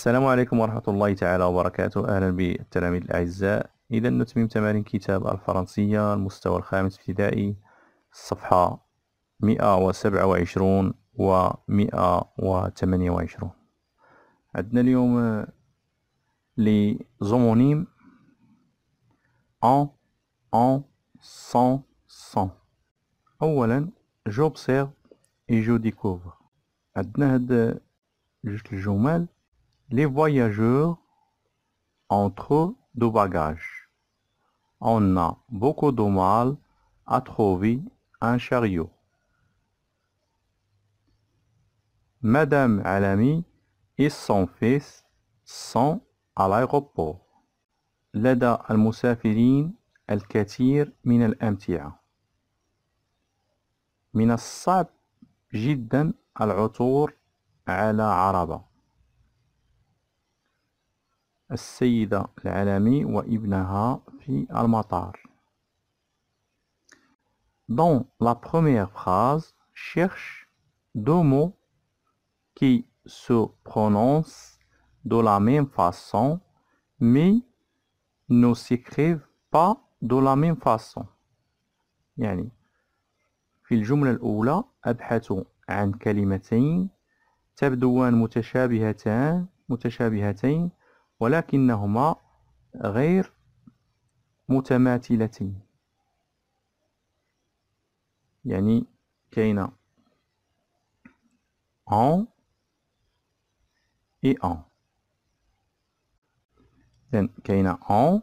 السلام عليكم ورحمة الله تعالى وبركاته. أهلا بالتلاميذ الأعزاء. إذا نتمم تمارين كتاب الفرنسية المستوى الخامس ابتدائي، الصفحة 127 و 128. عندنا اليوم لي زومونيم en, sans. أولا j'observe et je découvre. عندنا هاد جوج الجمل. Les voyageurs ont trop de bagages. On a beaucoup de mal à trouver un chariot. Madame Alami et son fils sont à l'aéroport. لدى المسافرين الكثير من الأمتعة. من الصعب جدا العثور على عربة. السيدة العلمي وابنها في المطار. Dans la première phrase, cherche deux mots qui se prononcent de la même façon, mais ne s'écrivent pas de la même façon. يعني في الجملة الأولى أبحث عن كلمتين تبدوان متشابهتين ولكنهما غير متماثلتين. يعني كاينة en et en. إذن كاينة en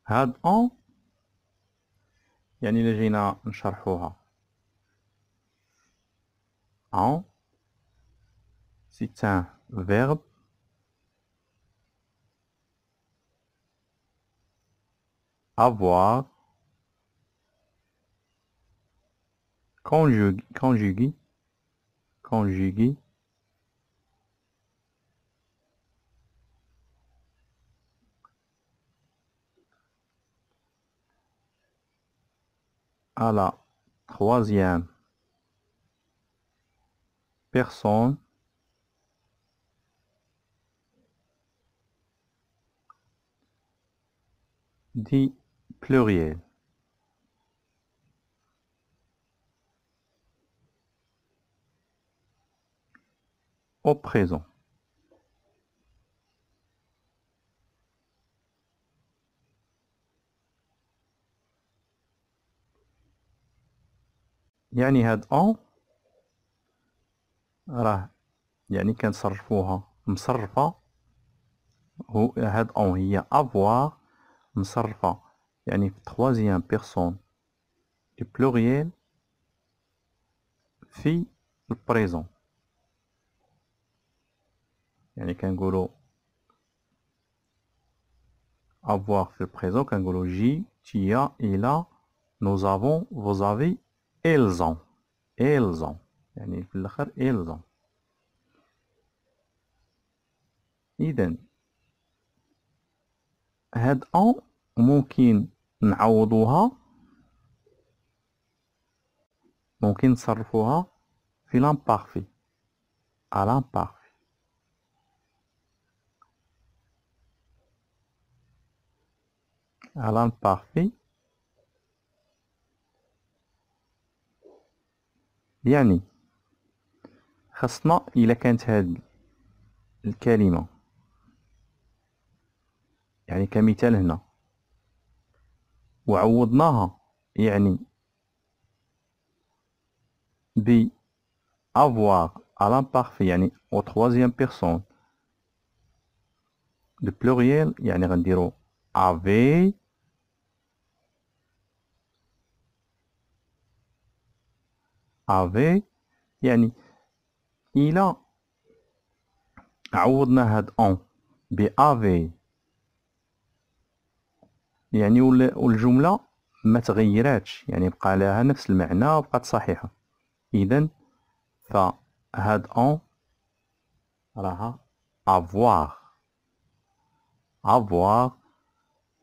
هاد en يعني إلا جينا نشرحوها en c'est un verbe avoir conjugué à la troisième personne du pluriel. Au présent. يعني هاد en راه يعني كنصرفوها مصرفة. هاد en هي avoir مصرفة يعني في troisième personne du pluriel في البريزون. يعني كنقولو avoir في البريزون كنقولو جي tu as il a nous avons vous avez elles ont يعني في الاخر elles ont. اذا هاد en ممكن نعوضوها، ممكن نصرفوها في l'imparfait à l'imparfait. à l'imparfait يعني خاصنا إلا كانت هاد الكلمة يعني كمثال هنا وعوضناها يعني ب avoir à l'imparfait يعني au troisième personne de pluriel يعني غنديرو avait يعني إلا عوضنا هاد en ب avait يعني والجملة ما تغيراتش يعني بقى لها نفس المعنى وبقات صحيحة. إذن فهاد en راها avoir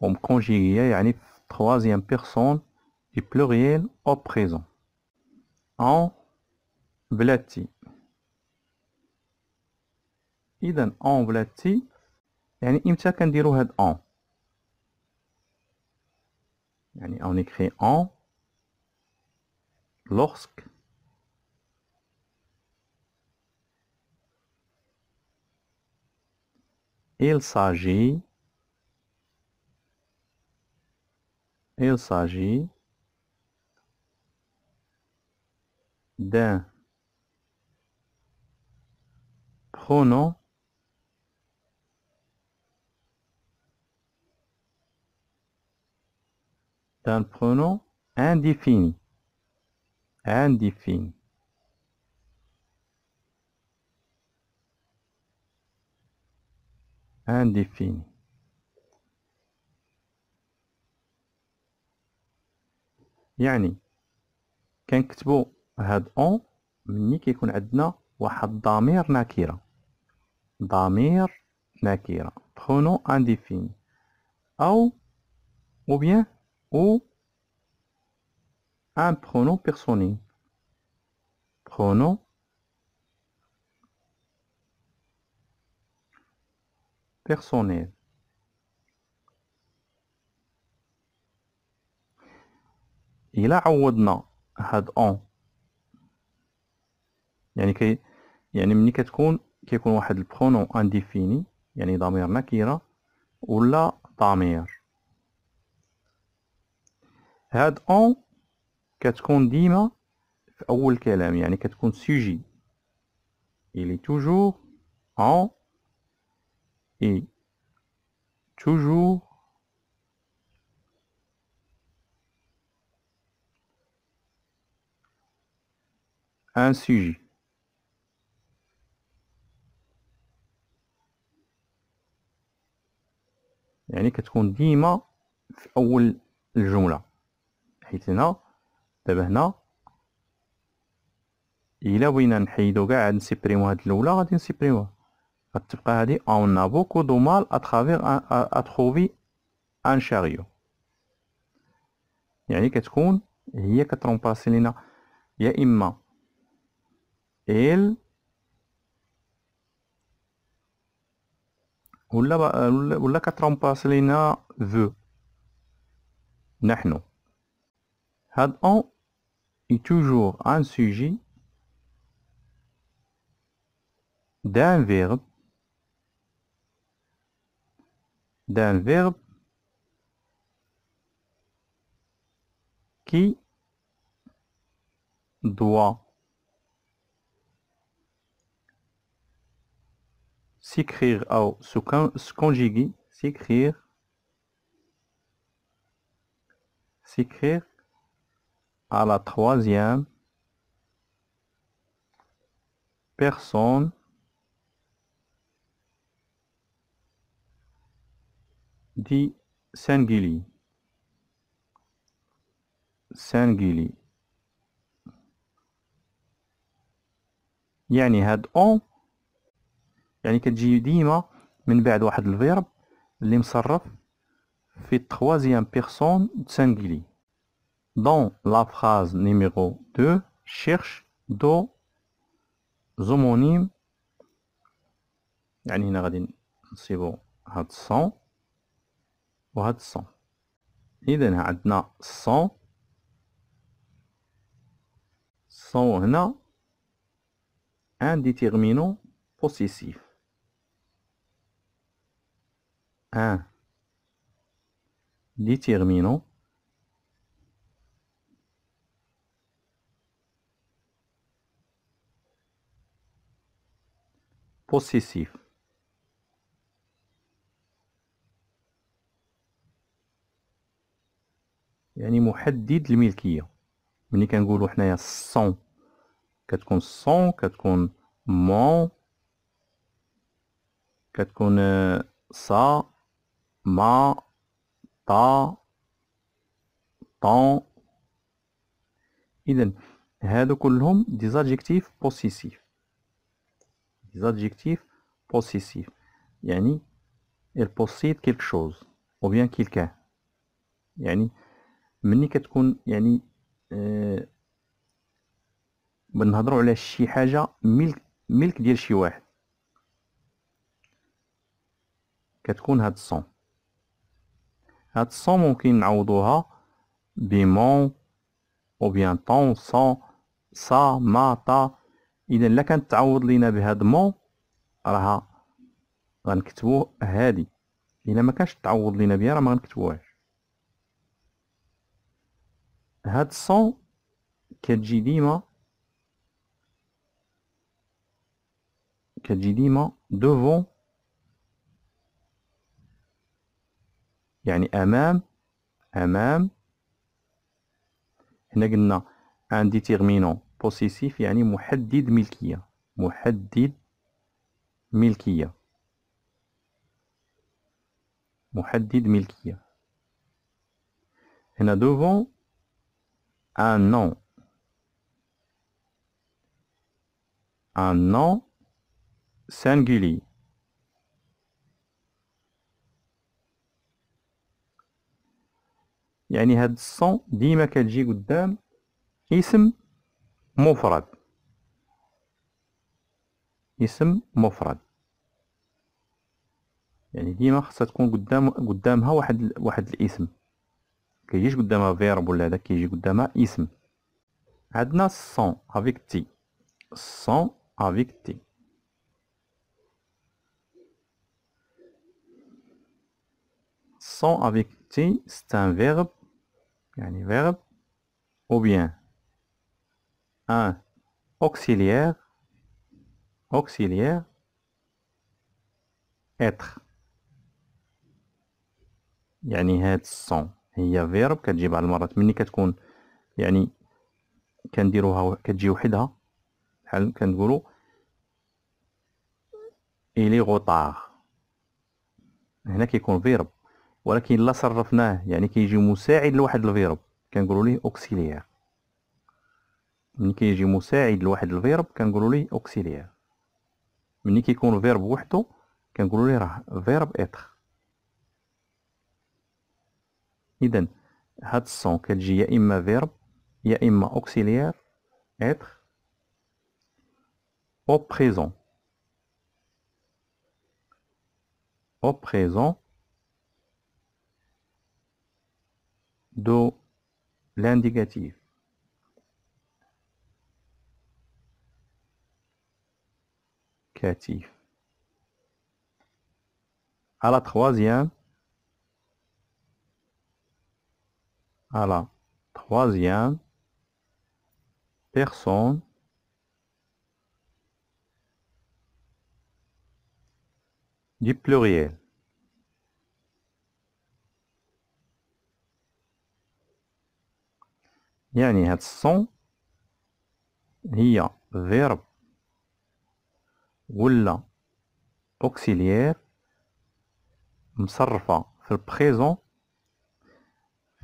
ومكونجيغية يعني في troisième personne du pluriel au présent. en بلادتي. إذا en بلادتي يعني إمتى كنديرو هاد en؟ يعني on écrit en lorsque il s'agit d'un pronom indéfini. Indéfini. Indéfini. يعني كنكتبو هاد اون ملي كيكون عندنا واحد ضمير نكرة. ضمير نكرة pronom indéfini أو ou bien ou un pronom personnel. Pronom personnel. إلا عوضنا هاد اون يعني ملي كيكون واحد البرونون انديفيني يعني ضمير نكرة ولا ضمير، هاد اون كتكون ديما في أول الكلام، يعني كتكون سوجي. il est toujours en et toujours un sujet. يعني كتكون ديما في أول الجملة، حيت هنا دابا هنا إلا بغينا نحيدو كاع نسيبريمو هاد الأولى غادي نسيبريموها، غتبقى هادي on a beaucoup de mal à travers à trouver un chariot. يعني كتكون هي كترومباسي لينا يا إما il ولا كترومباسي لينا veut نحن. هاد on est toujours un sujet d'un verbe qui doit s'écrire ou se conjuguer, s'écrire à la troisième personne du singulier. يعني هاد on يعني كتجي ديما من بعد واحد الفيرب اللي مصرف في troisième personne singulier. Dans la phrase numéro 2, cherche deux homonymes. يعني هنا غادي نصيبو هاد son وهاد son. إذا عندنا son هنا un déterminant possessif. Un déterminant possessif. يعني محدد الملكية. ملي كنقولو حنايا son كتكون son كتكون mon كتكون ça ma ta ton. إذن هادو كلهم des adjectifs possessifs. des adjectifs possessifs يعني il possède quelque chose ou bien quelqu'un. يعني ملي كتكون يعني بنهضروا على شي حاجه ملك ديال شي واحد، كتكون هاد الصون. هاد الصون ممكن نعوضوها بمون او بيان طون صون صا ما طا. اذا الا كانت تعوض لينا بهاد مون راها غنكتبوه هادي، الا ما كانش تعوض لينا بها راه ما غنكتبوهاش. هاد الصون كتجي ديما دوفون، يعني امام. هنا قلنا ان ديتيرمينون بوسيسيف يعني محدد ملكية. هنا دوفون ان نون singulier. يعني هاد الصون ديما كتجي قدام اسم مفرد. يعني ديما خصها تكون قدامها واحد الاسم، كيجيش قدامها فيرب ولا هذا، كيجي قدامها اسم. عندنا الصون افيك تي. الصون افيك تي sont avec T, c'est un verbe, يعني verbe, ou bien un auxiliaire, être. يعني هاد الصون هي verb كتجي بعض المرات ملي كتكون يعني كنديروها كتجي وحدها، بحال كنقولو إلي غوطار، هنا كيكون verb. ولكن إلا صرفناه يعني كيجي مساعد لواحد الفيرب كنقولو ليه auxiliaire. ملي كيجي مساعد لواحد الفيرب كنقولو ليه auxiliaire. ملي كيكون فيرب وحدو كنقولو ليه راه verb être. إذن هاد الصون كتجي يا إما فيرب يا إما auxiliaire être au présent de l'indicatif. À la troisième personne du pluriel. يعني هاد الصون هي verb ولا auxiliaire مصرفة في البريزون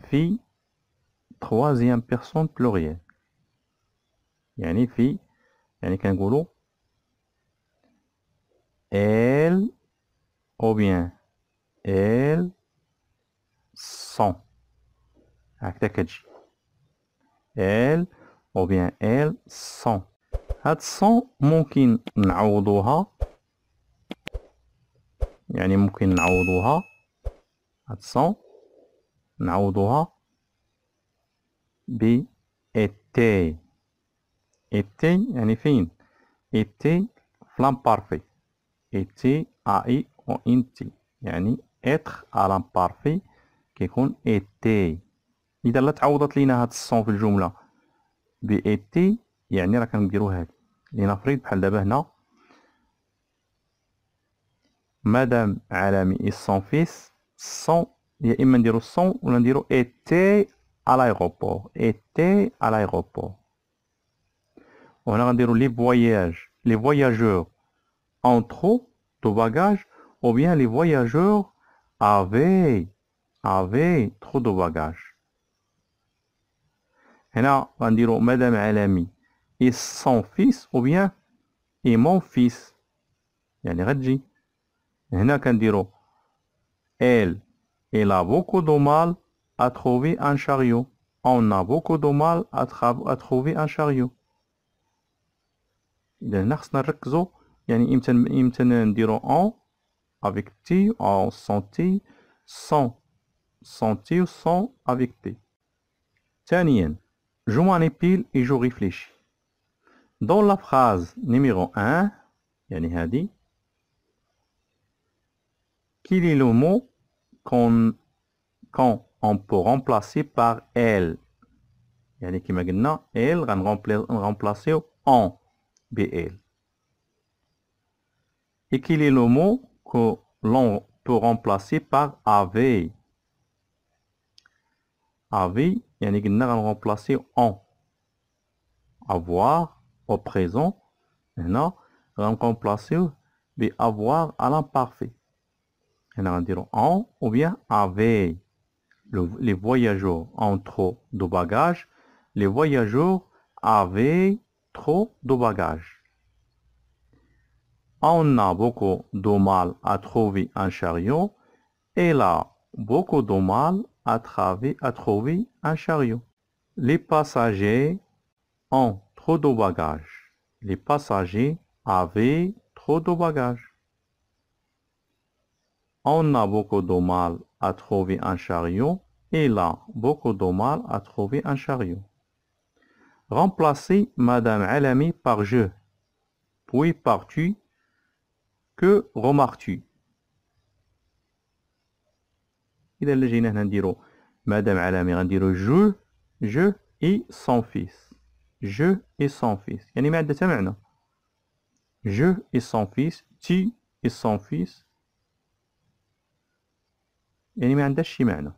في troisième personne pluriel. يعني كنقولو elle ou bien elles sont، هكذا كتجي elles ou bien elles sont. هاد الصون ممكن نعوضوها، يعني هاد الصون نعوضوها ب été. يعني فين؟ été في l'imparfait. été ai ou int يعني être à l'imparfait كيكون été. إذا لا تعوضت لينا هاد الصون في الجملة ب été يعني راه كنديرو هادي. لنفرض بحال دابا هنا مدام عالمي et son fils sont، يا إما نديرو sont ولا نديرو étaient à l'aéroport. وهنا غنديرو les voyageurs en trop de bagages ou bien les voyageurs avaient trop de bagages. هنا غنديرو مدام عالمي et son fils ou bien et mon fils، يعني غتجي هنا كنديرو elle a beaucoup de mal à trouver un chariot. On a beaucoup de mal à trouver un chariot. إذا هنا خصنا نركزو يعني إمتى نديرو أون avec T أو sans T sans T ou sans avec T. ثانيا je manipule et je réfléchis. Dans la phrase numéro 1 يعني هذه quel est le mot quand on peut remplacer par elle يعني كما قلنا elle غنرمبلاسيو en بl. Et quel est le mot que l'on peut remplacer par avait avait يعني قلنا غنرمبلاسيو en avoir au présent هنا غنرمبلاسيوه ب avoir à l'imparfait هنا غنديرو en ou bien avait. Les voyageurs ont trop de bagages. Les voyageurs avaient trop de bagages. On a beaucoup de mal à trouver un chariot. Elle a beaucoup de mal à trouver un chariot. Les passagers ont trop de bagages. Les passagers avaient trop de bagages. On a beaucoup de mal à trouver un chariot. Elle a beaucoup de mal à trouver un chariot. Remplacer Madame Alami par je. Puis par tu. Que remarques-tu? إذا اللي جينا هنا نديرو مدام علامي غنديرو جو et son fils. Je et son fils يعني ما عندها حتى معنى. Je et son fils. Tu et son fils يعني ما عندهاش شي معنى.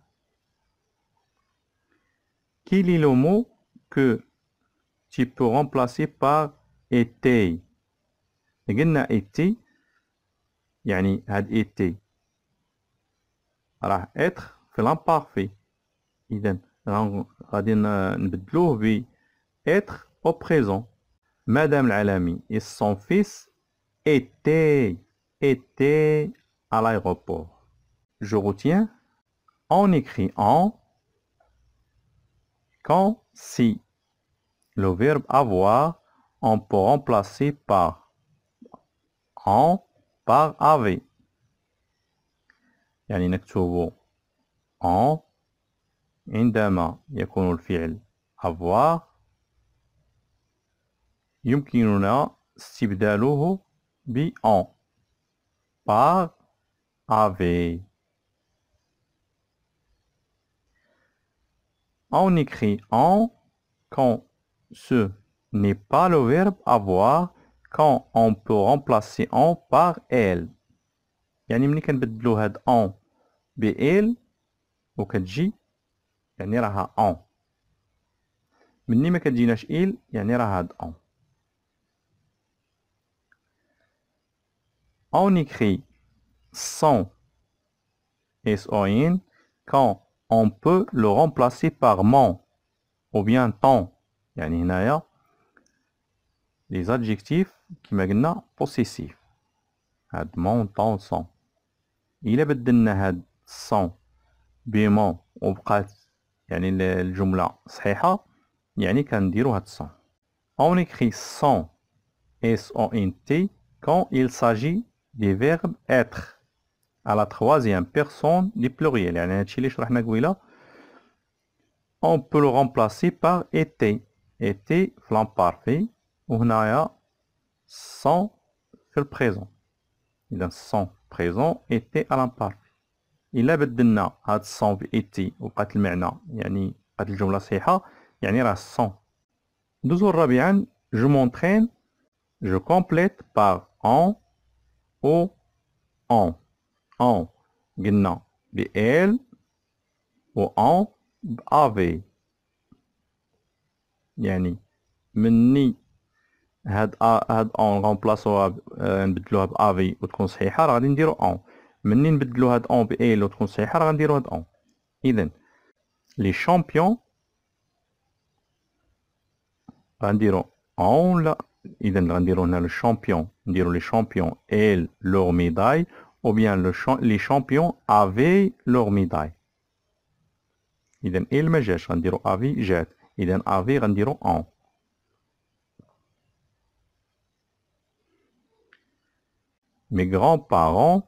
Quel est le mot que tu peux remplacer par était? قلنا était يعني هاد était راه être في l'imparfait. إذا غادي نبدلوه ب être au présent. Madame العلامي et son fils étaient à l'aéroport. Je retiens. On écrit en quand si le verbe avoir on peut remplacer par en par avait. يعني نكتب en عندما يكون الفعل avoir يمكننا استبداله ب en par avait. On écrit en quand ce n'est pas le verbe avoir quand on peut remplacer en par elle. يعني ملي كنبدلو هاد en ب elle وكتجي يعني راها en. مني ما كتجيناش il يعني راه هاد en. On écrit son son quand on peut le remplacer par mon ou bien ton. يعني هنايا les adjectifs كما قلنا possessifs. هاد mon ton son. إلا بدلنا هاد son بمون وبقات يعني الجملة صحيحة يعني كنديرو هاد son. On écrit son S-O-N-T quand il s'agit des verbes être à la troisième personne du pluriel. يعني هادشي اللي شرحنا قبيلة. On peut le remplacer par était. Était في l'imparfait وهنايا son في البريزون. إذا son présent était à l'imparfait. إلا بدلنا هاد son ب était وبقات المعنى يعني بقات الجملة صحيحة يعني راه son. ندوزو رابعا je m'entraîne je complète par en ou en. En قلنا ب elle و en ب avait. يعني مني هاد en غنبلاصوها نبدلوها ب avait وتكون صحيحة راه غادي نديرو en. مني نبدلو هاد en ب elle وتكون صحيحة راه غنديرو هاد en. إذن les champions غنديرو en لا. إذن غنديرو هنا le champion نديرو les champions et leur médaille ou bien les champions avaient leur médaille. إذن il ما جاش غنديرو avait. جات إذن avait غنديرو en. mes grands-parents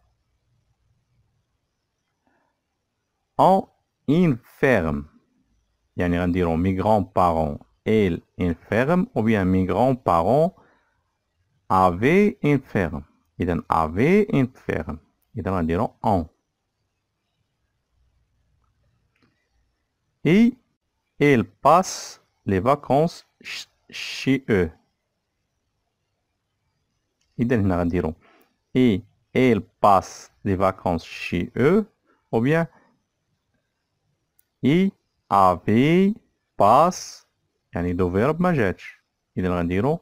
ont une ferme. يعني غنديرو mes grands-parents aient une ferme ou bien mes grands-parents avaient une ferme. إذا avaient une ferme. إذا غنديرو ont. Et ils passent les vacances chez eux. إذا هنا غنديرو et ils passent les vacances chez eux ou bien ils avaient passe يعني دو فيرب ما جاتش. إذا غنديرو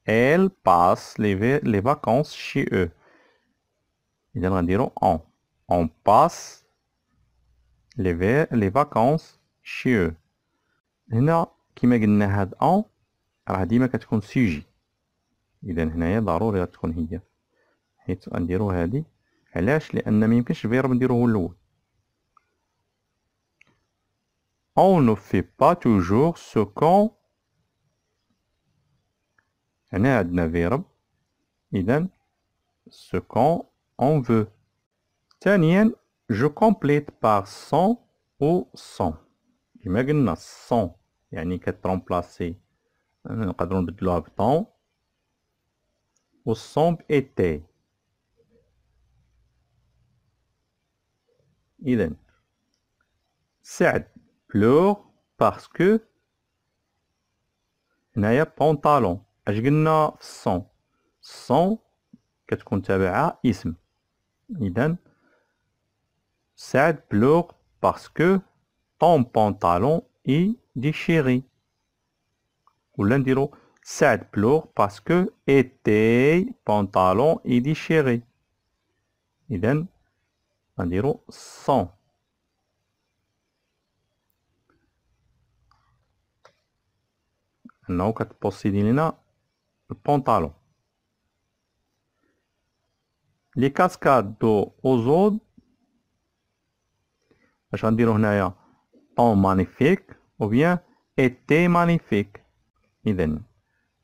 elles passent les vacances chez eux. إذا غنديرو on passe les vacances chez eux. هنا كما قلنا هاد راه ديما كتكون سوجي. إذا هنايا ضروري غتكون هي، حيت غنديرو هادي. علاش؟ لأن ميمكنش فيرب نديرو هو الأول. On ne fait pas toujours ce qu'on. هنا عندنا فيرب. إذا ce qu'on on veut. ثانيا je complète par son ou son. كما قلنا son يعني كترومبلاسي، نقدرو نبدلوها بطون، و son بإتي. إذا سعد pleure parce que هنايا بونطالون. اش قلنا في الصون؟ الصون كتكون تابعها اسم. إذا سعد pleure parce que ton pantalon est déchiré. ولا نديرو سعد pleure parce que tes pantalons est déchiré. إذا غنديرو son. أنه كتبوسيدي لينا البونطالون. لي كاسكاد دو أوزود اش غنديرو هنايا طون مانيفيك أو بيان إتي مانيفيك. إذا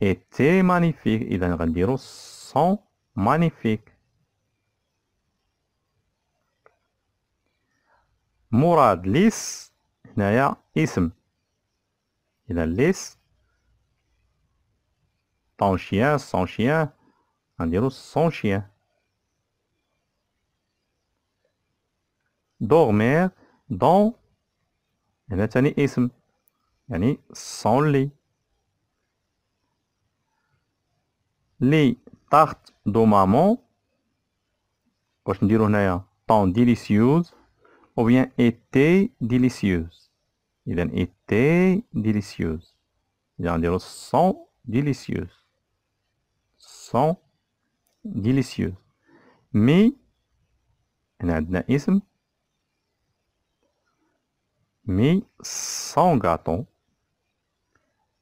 إتي مانيفيك. إذا غنديرو سون مانيفيك. مراد ليس هنايا اسم. إذا ليس ton chien son chien غنديرو son chien. dormir dans هنا تاني اسم يعني son lit. les tartes de maman واش نديرو هنايا ton délicieuse ou bien était délicieuse. إذا était délicieuse. إذا غنديرو son délicieuse. sont délicieuses. Mais هنا عندنا اسم. Mais son gâteau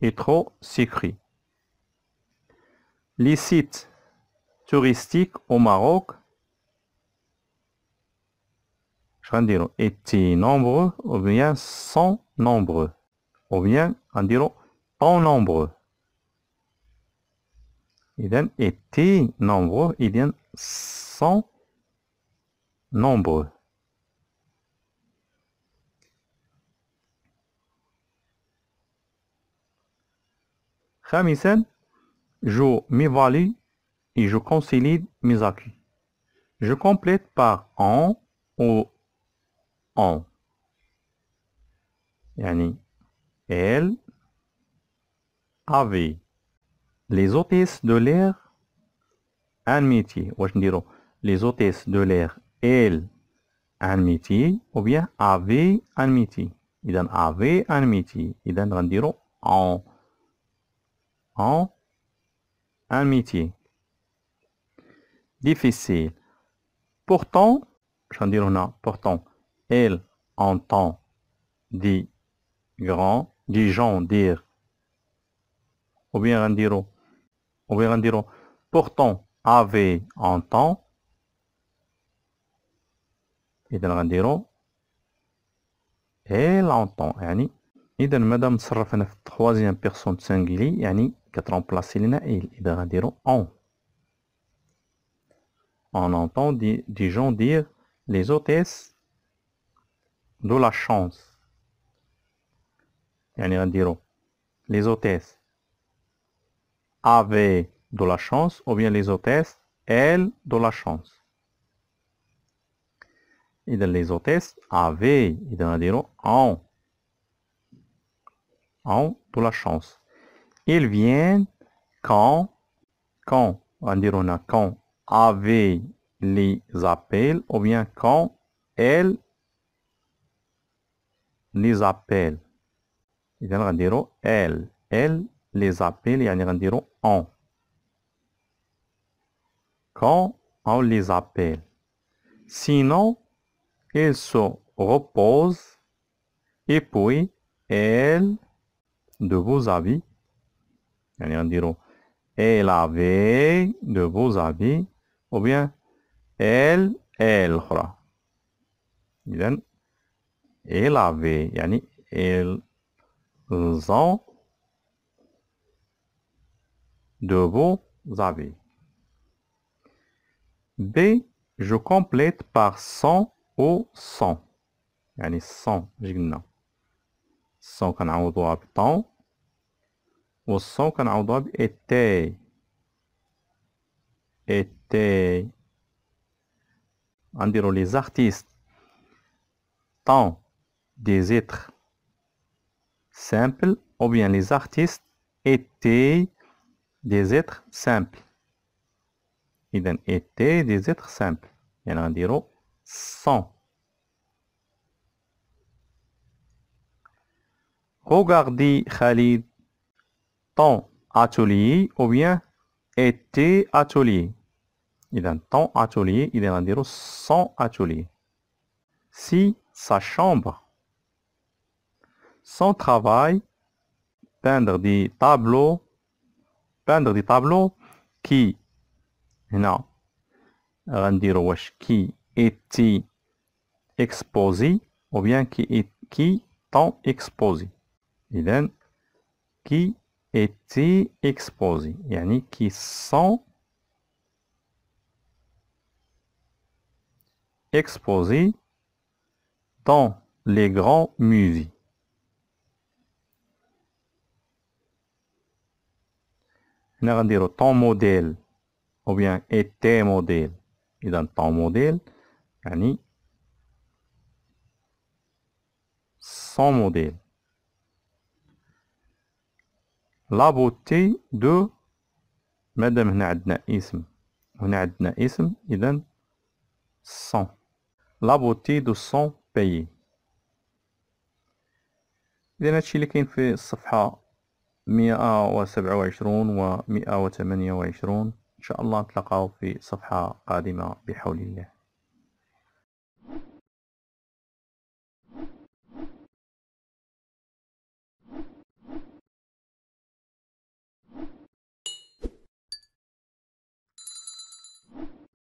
est trop sucré. Les sites touristiques au Maroc غنديرو étaient nombreux ou bien sont nombreux ou bien غنديرو sont nombreux. إذا étaient nombreux إذا sont nombreux. خامسا je m'évalue et je consolide mes acquis. Je complète par en ou en. يعني elle avait. Les hôtesses de l'air un métier. واش نديرو les hôtesses de l'air elles un métier ou bien avaient un métier. إذا avaient un métier. إذا غنديرو en un métier. Difficile. Pourtant غنديرو هنا pourtant elle entend des gens dire ou bien غنديرو pourtant avait entend. إذا غنديرو elle entend يعني. إذا مادام تصرفنا في التخوازيام بيرسون سانجيلي يعني كترومبلاسي لنا إل. إذا غنديرو أون. on entend des gens dire les hôtesses de la chance. يعني غنديرو les hôtesses avaient de la chance ou bien les hôtesses elles de la chance. إذا les hôtesses avaient إذا غنديرو ont de la chance. Ils viennent quand غنديرو هنا quand avaient les appels ou bien quand elles les appellent. إذا غنديرو elles les appellent يعني غنديرو on. Quand on les appelle. Sinon, ils se reposent et puis elles de vos habits. يعني غنديرو elle avait de beaux habits ou bien elle الأخرى. إذا elle avait يعني elles ont de beaux habits. B. Je complète par son ou son. يعني son جبنا son كنعوضوها بطون والصون كنعوضوها بإتاي. غنديرو les artistes sont des êtres simples ou bien les artistes étaient des êtres simples. إذا étaient des êtres simples يعني غنديرو sont. Regardez Khalid ton atelier ou bien était atelier. إذا ton atelier إذا غنديرو son atelier. Si sa chambre. Son travail peindre des tableaux qui هنا غنديرو واش qui était exposé ou bien qui sont exposé. إذا qui était exposé يعني qui sont exposés dans les grands musées. هنا غنديرو ton modèle ou bien était modèle. إذا ton modèle يعني son modèle. La beauté de مادام هنا عندنا اسم وهنا عندنا اسم إذا son. La beauté de son pays. إذا هادشي اللي كاين في الصفحة 127 و 128. إن شاء الله نتلاقاو في صفحة قادمة بحول الله.